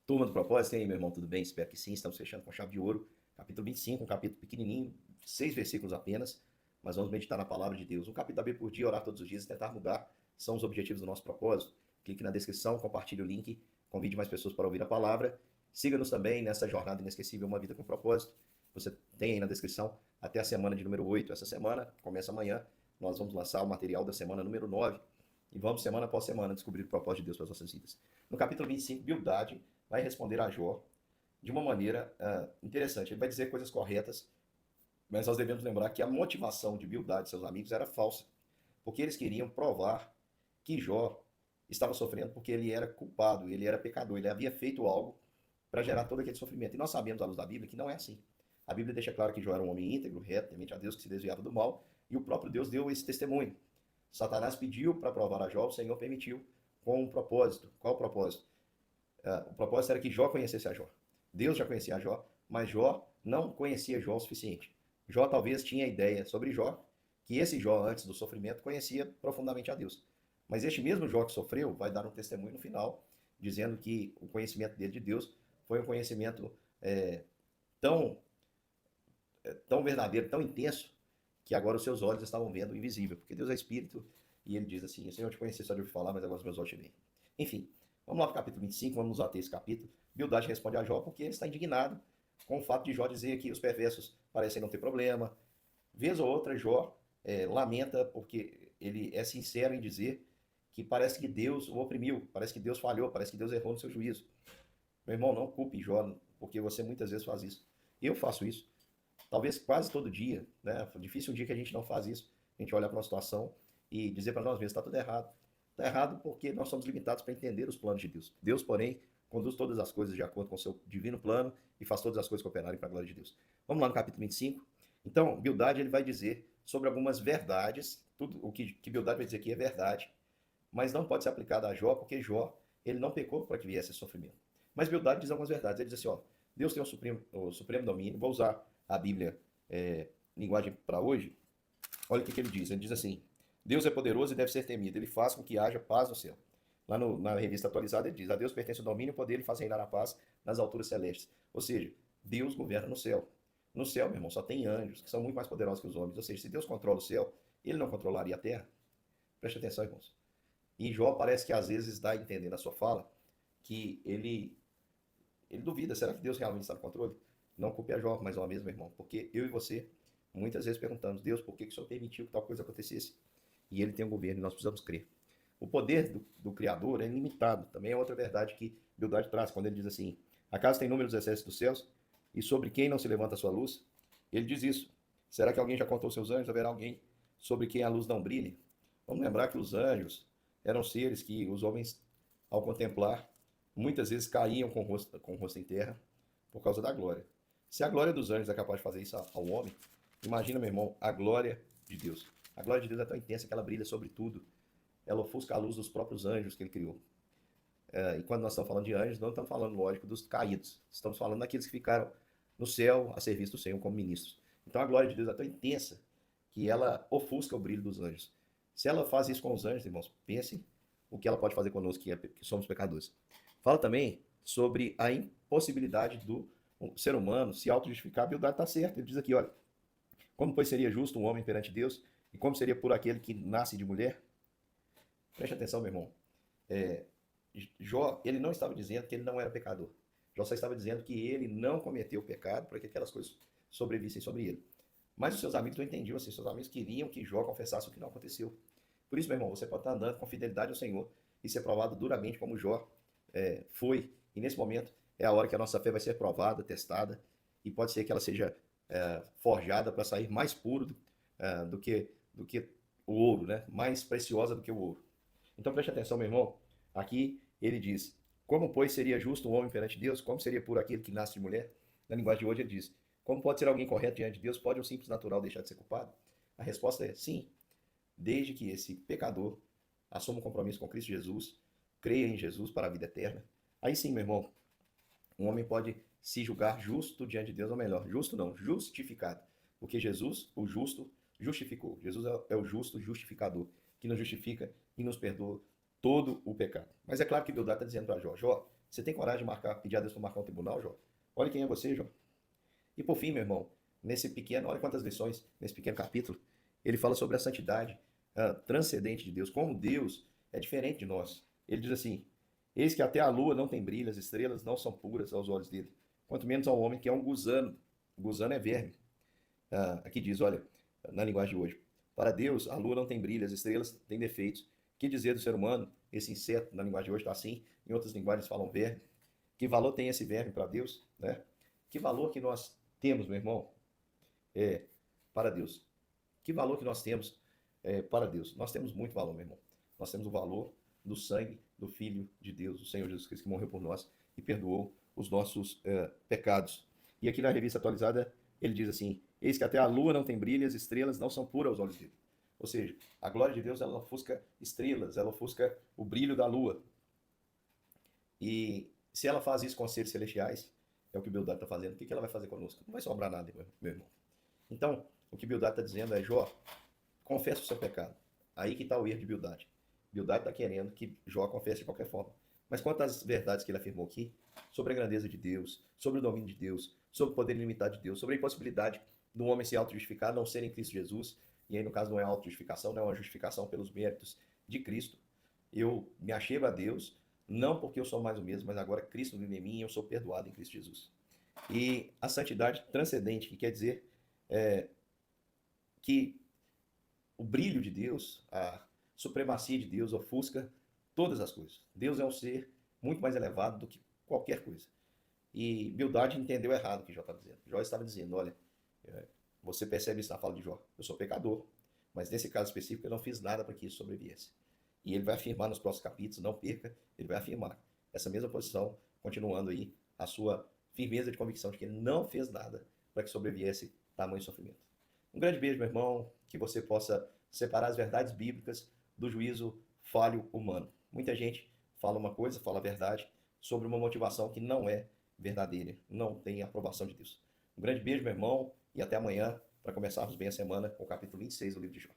Turma do propósito, e aí, meu irmão, tudo bem? Espero que sim. Estamos fechando com chave de ouro. Capítulo 25, um capítulo pequenininho, 6 versículos apenas, mas vamos meditar na palavra de Deus. Um capítulo da Bíblia por dia, orar todos os dias e tentar mudar são os objetivos do nosso propósito. Clique na descrição, compartilhe o link, convide mais pessoas para ouvir a palavra. Siga-nos também nessa jornada inesquecível, Uma Vida com Propósito. Você tem aí na descrição até a semana de número 8. Essa semana, começa amanhã, nós vamos lançar o material da semana número 9 e vamos, semana após semana, descobrir o propósito de Deus para as nossas vidas. No capítulo 25, Bildade vai responder a Jó de uma maneira interessante. Ele vai dizer coisas corretas, mas nós devemos lembrar que a motivação de Bildade e seus amigos era falsa, porque eles queriam provar que Jó estava sofrendo porque ele era culpado, ele era pecador, ele havia feito algo para gerar todo aquele sofrimento. E nós sabemos, à luz da Bíblia, que não é assim. A Bíblia deixa claro que Jó era um homem íntegro, reto, temente a Deus, que se desviava do mal, e o próprio Deus deu esse testemunho. Satanás pediu para provar a Jó, o Senhor permitiu, com um propósito. Qual o propósito? O propósito era que Jó conhecesse a Jó. Deus já conhecia a Jó, mas Jó não conhecia Jó o suficiente. Jó talvez tinha ideia sobre Jó, que esse Jó, antes do sofrimento, conhecia profundamente a Deus. Mas este mesmo Jó que sofreu vai dar um testemunho no final, dizendo que o conhecimento dele de Deus foi um conhecimento tão, tão verdadeiro, tão intenso, que agora os seus olhos estavam vendo o invisível, porque Deus é espírito, e ele diz assim: Senhor, eu te conheci só de ouvir falar, mas agora os meus olhos te veem. Enfim, vamos lá para o capítulo 25, vamos nos ater esse capítulo. Bildade responde a Jó porque ele está indignado com o fato de Jó dizer que os perversos parecem não ter problema. Vez ou outra, Jó lamenta porque ele é sincero em dizer que parece que Deus o oprimiu, parece que Deus falhou, parece que Deus errou no seu juízo. Meu irmão, não culpe Jó, porque você muitas vezes faz isso. Eu faço isso. Talvez quase todo dia, né? Difícil um dia que a gente não faz isso. A gente olha para uma situação e dizer para nós mesmos, está tudo errado. Está errado porque nós somos limitados para entender os planos de Deus. Deus, porém, conduz todas as coisas de acordo com o seu divino plano e faz todas as coisas cooperarem para a glória de Deus. Vamos lá no capítulo 25. Então, Bildade ele vai dizer sobre algumas verdades, tudo o que Bildade vai dizer aqui é verdade, mas não pode ser aplicado a Jó, porque Jó ele não pecou para que viesse esse sofrimento. Mas Bildade diz algumas verdades. Ele diz assim, ó, Deus tem o supremo domínio. Vou usar a Bíblia linguagem para hoje. Olha o que ele diz. Ele diz assim: Deus é poderoso e deve ser temido. Ele faz com que haja paz no céu. Lá na revista atualizada ele diz: a Deus pertence o domínio, o poder e faz reinar a paz nas alturas celestes. Ou seja, Deus governa no céu. No céu, meu irmão, só tem anjos que são muito mais poderosos que os homens. Ou seja, se Deus controla o céu, ele não controlaria a terra? Preste atenção, irmãos. E Jó parece que às vezes dá a entender na sua fala que ele duvida, será que Deus realmente está no controle? Não culpe a Jó mais uma vez, meu irmão, porque eu e você muitas vezes perguntamos, Deus, por que o Senhor permitiu que tal coisa acontecesse? E ele tem um governo e nós precisamos crer. O poder do Criador é ilimitado. Também é outra verdade que Bildade traz, quando ele diz assim, acaso tem número dos exércitos dos céus? E sobre quem não se levanta a sua luz? Ele diz isso. Será que alguém já contou seus anjos? Haverá alguém sobre quem a luz não brilhe? Vamos lembrar que os anjos eram seres que os homens, ao contemplar, muitas vezes caíam com o rosto em terra por causa da glória. Se a glória dos anjos é capaz de fazer isso ao homem, imagina, meu irmão, a glória de Deus. A glória de Deus é tão intensa que ela brilha sobre tudo. Ela ofusca a luz dos próprios anjos que ele criou. E quando nós estamos falando de anjos, não estamos falando, lógico, dos caídos. Estamos falando daqueles que ficaram no céu a serviço do Senhor como ministros. Então a glória de Deus é tão intensa que ela ofusca o brilho dos anjos. Se ela faz isso com os anjos, irmãos, pense o que ela pode fazer conosco, que somos pecadores. Fala também sobre a impossibilidade do ser humano se auto-justificar. A Bildade está certo. Ele diz aqui, olha, como pois seria justo um homem perante Deus e como seria por aquele que nasce de mulher? Preste atenção, meu irmão. É, Jó, ele não estava dizendo que ele não era pecador. Jó só estava dizendo que ele não cometeu o pecado para que aquelas coisas sobrevissem sobre ele. Mas os seus amigos não entendiam assim. Seus amigos queriam que Jó confessasse o que não aconteceu. Por isso, meu irmão, você pode estar andando com fidelidade ao Senhor e ser provado duramente como Jó foi. E nesse momento é a hora que a nossa fé vai ser provada, testada, e pode ser que ela seja forjada para sair mais puro do que o ouro, né? Mais preciosa do que o ouro. Então preste atenção, meu irmão. Aqui ele diz: como, pois, seria justo um homem perante Deus? Como seria puro aquele que nasce de mulher? Na linguagem de hoje ele diz: como pode ser alguém correto diante de Deus? Pode um simples natural deixar de ser culpado? A resposta é sim, desde que esse pecador assuma um compromisso com Cristo Jesus, creia em Jesus para a vida eterna. Aí sim, meu irmão, um homem pode se julgar justo diante de Deus, ou melhor, justo não, justificado. Porque Jesus, o justo, justificou. Jesus é o justo justificador, que nos justifica e nos perdoa todo o pecado. Mas é claro que Deus está dizendo para Jó, Você tem coragem de pedir a Deus para marcar um tribunal, Jó? Olha quem é você, Jó. E por fim, meu irmão, nesse pequeno, olha quantas lições, nesse pequeno capítulo, ele fala sobre a santidade transcendente de Deus, como Deus é diferente de nós. Ele diz assim: eis que até a lua não tem brilho, as estrelas não são puras aos olhos dele, quanto menos ao homem que é um gusano. Gusano é verme. Aqui diz, olha, na linguagem de hoje, para Deus a lua não tem brilho, as estrelas têm defeitos. Que dizer do ser humano? Esse inseto, na linguagem de hoje está assim, em outras linguagens falam verme. Que valor tem esse verme para Deus, né? Que valor que nós temos, meu irmão, para Deus? Que valor que nós temos para Deus? Nós temos muito valor, meu irmão. Nós temos o valor do sangue do Filho de Deus, o Senhor Jesus Cristo, que morreu por nós e perdoou os nossos pecados. E aqui na revista atualizada, ele diz assim: eis que até a lua não tem brilho, as estrelas não são puras aos olhos dele. Ou seja, a glória de Deus, ela ofusca estrelas, ela ofusca o brilho da lua. E se ela faz isso com os seres celestiais, é o que Bildad está fazendo, o que ela vai fazer conosco? Não vai sobrar nada, meu irmão. Então, o que Bildad está dizendo é: Jó, confessa o seu pecado. Aí que está o erro de Bildad. Bildad está querendo que Jó confesse de qualquer forma. Mas quanto às verdades que ele afirmou aqui, sobre a grandeza de Deus, sobre o domínio de Deus, sobre o poder ilimitado de Deus, sobre a impossibilidade do homem se auto-justificar, não ser em Cristo Jesus, e aí no caso não é auto-justificação, não é uma justificação pelos méritos de Cristo, eu me achego a Deus, não porque eu sou mais o mesmo, mas agora Cristo vive em mim e eu sou perdoado em Cristo Jesus. E a santidade transcendente, que quer dizer que o brilho de Deus, a supremacia de Deus ofusca todas as coisas. Deus é um ser muito mais elevado do que qualquer coisa. E Bildad entendeu errado o que Jó estava dizendo. Jó estava dizendo: olha, você percebe isso na fala de Jó, eu sou pecador, mas nesse caso específico eu não fiz nada para que isso sobreviesse. E ele vai afirmar nos próximos capítulos, não perca, ele vai afirmar essa mesma posição, continuando aí a sua firmeza de convicção de que ele não fez nada para que sobreviesse tamanho sofrimento. Um grande beijo, meu irmão, que você possa separar as verdades bíblicas do juízo falho humano. Muita gente fala uma coisa, fala a verdade, sobre uma motivação que não é verdadeira, não tem aprovação de Deus. Um grande beijo, meu irmão, e até amanhã para começarmos bem a semana com o capítulo 26 do livro de Jó.